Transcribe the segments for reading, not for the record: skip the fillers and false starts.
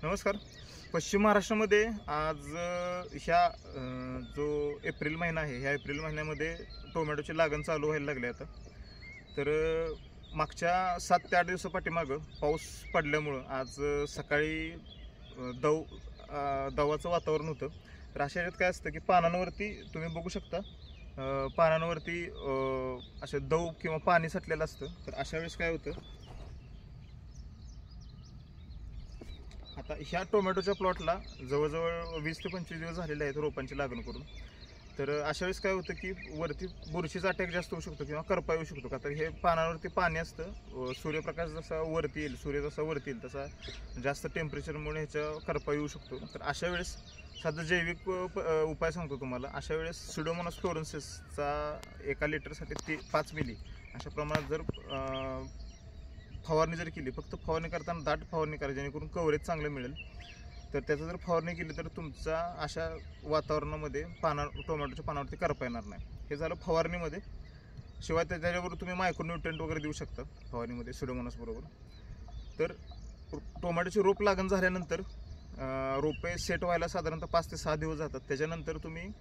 नमस्कार. पश्चिम महाराष्ट्रामध्ये आज ह्या जो एप्रिल महिना आहे, ह्या एप्रिल महिन्यामध्ये टोमॅटोची लागण चालू व्हायला लागली आता. तर मागच्या 7 ते 8 दिवसापाठीमागं पाऊस पडल्यामुळं आज सकाळी दवाचं वातावरण होतं. तर अशा ह्याच्यात काय असतं की पानांवरती तुम्ही बघू शकता, पानांवरती असे दव किंवा पाणी साठलेलं असतं. तर अशा वेळेस काय होतं, आता ह्या टोमॅटोच्या प्लॉटला जवळजवळ 20 ते 25 दिवस झालेले आहेत रोपांची लागण करून. तर अशा वेळेस काय होतं की वरती बुरशीचा अटॅक जास्त होऊ शकतो किंवा करपा येऊ शकतो. का तर हे पानावरती पाणी असतं, सूर्यप्रकाश जसा वरती येईल, सूर्य जसा वरती येईल तसा जास्त टेम्परेचरमुळे ह्याच्या करपा येऊ शकतो. तर अशा वेळेस साधा जैविक उपाय सांगतो तुम्हाला. अशा वेळेस सुडोमोनास फ्लोरेन्सिसचा 1 लिटरसाठी 5 मिली अशा प्रमाणात जर फवारणी जर केली, फक्त फवारणी करताना दाट फवारणी करा जेणेकरून कव्हरेज चांगलं मिळेल. तर त्याचं जर फवारणी केली तर तुमचा अशा वातावरणामध्ये टोमॅटोच्या पानावरती करपा येणार नाही. हे झालं फवारणीमध्ये. शिवाय त्याच्याबरोबर तुम्ही मायक्रोन्यूट्रिएंट वगैरे देऊ शकता फवारणीमध्ये सुडोमोनास बरोबर. तर टोमॅटोची रोप लागण झाल्यानंतर रोपे सेट व्हायला साधारणतः 5 ते 6 दिवस जातात. त्याच्यानंतर तुम्ही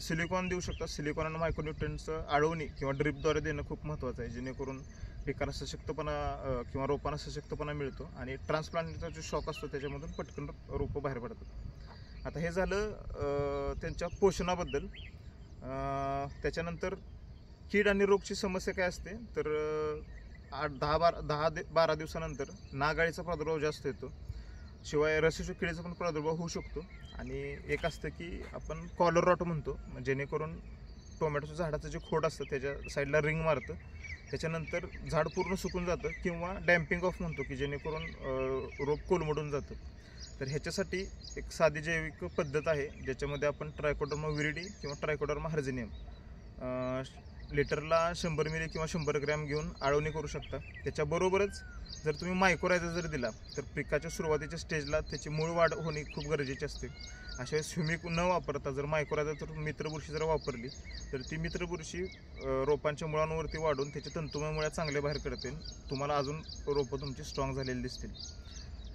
सिलिकॉन देऊ शकता. सिलिकॉन आणि मायक्रोन्यूट्रिएंटचं आळवणी किंवा ड्रिपद्वारे देणं खूप महत्त्वाचं आहे, जेणेकरून पिकांना सशक्तपणा किंवा रोपांना सशक्तपणा मिळतो आणि ट्रान्सप्लांटचा जो शॉक असतो त्याच्यामधून पटकन रोपं बाहेर पडतात. आता हे झालं त्यांच्या पोषणाबद्दल. त्याच्यानंतर कीड आणि रोगची समस्या काय असते, तर 10-12 दिवसानंतर नागाळीचा प्रादुर्भाव जास्त येतो. शिवाय रसिक किडीचा पण प्रादुर्भाव होऊ शकतो. आणि एक असतं की आपण कॉलर रॉट म्हणतो, जेणेकरून टोमॅटोच्या झाडाचं जे खोड असतं त्याच्या साईडला रिंग मारतं. त्याच्यानंतर झाड पूर्ण सुकून जातं किंवा डॅम्पिंग ऑफ म्हणतो की जेणेकरून रोप कोलमडून जातं. तर ह्याच्यासाठी एक साधी जैविक पद्धत आहे, ज्याच्यामध्ये आपण ट्रायकोडर्मा विरिडी किंवा ट्रायकोडर्मा हर्झेनियम लिटरला 100 मिली किंवा 100 ग्रॅम घेऊन आळवणी करू शकता. त्याच्याबरोबरच जर तुम्ही मायक्रोरायझा जर दिला तर पिकाच्या सुरुवातीच्या स्टेजला त्याची मूळ वाढ होणे खूप गरजेचे असते. अशा वेळेस ह्युमिक न वापरता जर मायक्रोरायझा तर मित्रबुरशी जर वापरली तर ती मित्रबुरशी रोपांच्या मुळांवरती वाढून त्याचे तंतुमय मुळ्या चांगले बाहेर काढतील. तुम्हाला अजून रोपं तुमची स्ट्रॉंग झालेली दिसतील.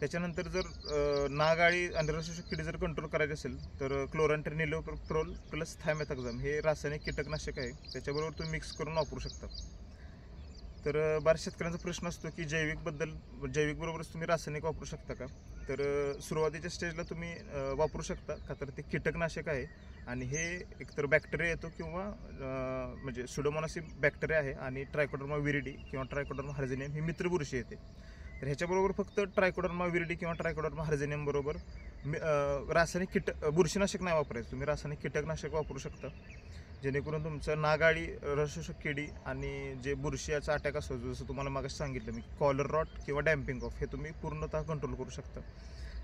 त्याच्यानंतर जर नागाळी आणि रसिक किडी जर कंट्रोल करायची असेल तर क्लोरांट्रिनिलोप्रोल प्लस थायमेथाक्झम हे रासायनिक कीटकनाशक आहे, त्याच्याबरोबर तुम्ही मिक्स करून वापरू शकता. तर बऱ्याच शेतकऱ्यांचा प्रश्न असतो की जैविक बरोबरच तुम्ही रासायनिक वापरू शकता का. तर सुरुवातीच्या स्टेजला तुम्ही वापरू शकता, का तर ते कीटकनाशक आहे आणि हे एकतर बॅक्टेरिया येतो किंवा म्हणजे सुडोमोनास बॅक्टेरिया आहे आणि ट्रायकोडर्मा विरिडी किंवा ट्रायकोडर्मा हर्झेनियम ही मित्रबुरशी येते. तर ह्याच्याबरोबर फक्त ट्रायकोडर्मा विरिडी किंवा ट्रायकोडर्मा हर्झेनियम बरोबर रासायनिक बुरशीनाशक नाही वापरायचं, तुम्ही रासायनिक कीटकनाशक वापरू शकता, जेणेकरून तुमचं नागाळी, रसशोषक किडी आणि जे बुरशीचा अटॅक असतो, जसं तुम्हाला मागाशी सांगितलं मी, कॉलर रॉट किंवा डॅम्पिंग ऑफ, हे तुम्ही पूर्णतः कंट्रोल करू शकता.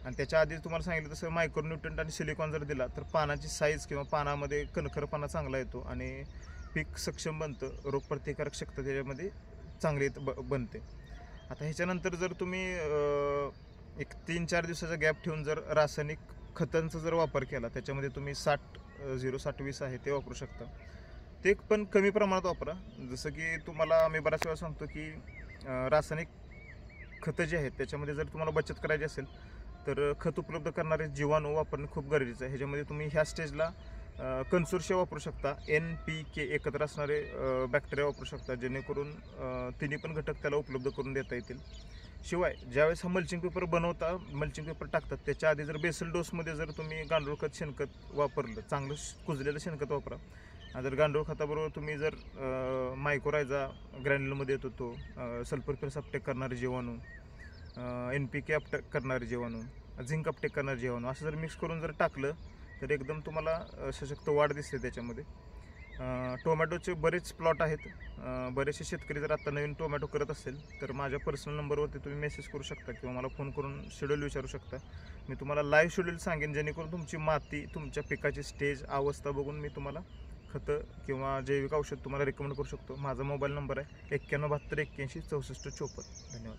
आणि त्याच्या आधी तुम्हाला सांगितलं तसं मायक्रोन्यूट्रिएंट आणि सिलिकॉन जर दिला तर पानाची साईज किंवा पानामध्ये कणखरपणा चांगला येतो आणि पीक सक्षम बनतं, रोगप्रतिकारक शक्ती त्याच्यामध्ये चांगली बनते. आता ह्याच्यानंतर जर तुम्ही एक 3-4 दिवसाचा गॅप ठेवून जर रासायनिक खतांचा जर वापर केला, त्याच्यामध्ये तुम्ही 60-20 आहे ते वापरू शकता. ते पण कमी प्रमाणात वापरा. जसं की तुम्हाला आम्ही बऱ्याच वेळा सांगतो की रासायनिक खतं जे आहेत त्याच्यामध्ये जर तुम्हाला बचत करायची असेल तर खत उपलब्ध करणारे जीवाणू वापरणे खूप गरजेचं आहे. ह्याच्यामध्ये तुम्ही ह्या स्टेजला कन्सोर्शिया वापरू शकता, NPK एकत्र असणारे बॅक्टेरिया वापरू शकता, जेणेकरून तिन्ही पण घटक त्याला उपलब्ध करून देता येतील. शिवाय ज्यावेळेस हा मल्चिंग पेपर टाकतात त्याच्या आधी जर बेसल डोसमध्ये जर तुम्ही गांडूळ खत, शेणखत वापरलं, चांगलं कुजलेलं शेणखत वापरा. जर गांडूळ खताबरोबर तुम्ही जर मायक्रोरायझा ग्रॅन्युलमध्ये येतो तो सल्फर अपटेक करणारे जीवाणू, NPK अपटेक करणारे जीवाणू, झिंक अपटेक करणारे जीवाणू असं जर मिक्स करून जर टाकलं तर एकदम तुम्हाला सशक्त वाढ दिसते त्याच्यामध्ये. टोमॅटोचे बरेच प्लॉट आहेत. बरेचसे शेतकरी जर आता नवीन टोमॅटो करत असेल तर माझ्या पर्सनल नंबरवरती तुम्ही मेसेज करू शकता किंवा मला फोन करून शेड्यूल विचारू शकता. मी तुम्हाला लाईव्ह शेड्यूल सांगेन, जेणेकरून तुमची माती, तुमच्या पिकाची स्टेज, अवस्था बघून मी तुम्हाला खतं किंवा जैविक औषध तुम्हाला रेकमेंड करू शकतो. माझा मोबाईल नंबर आहे 9172816464. धन्यवाद.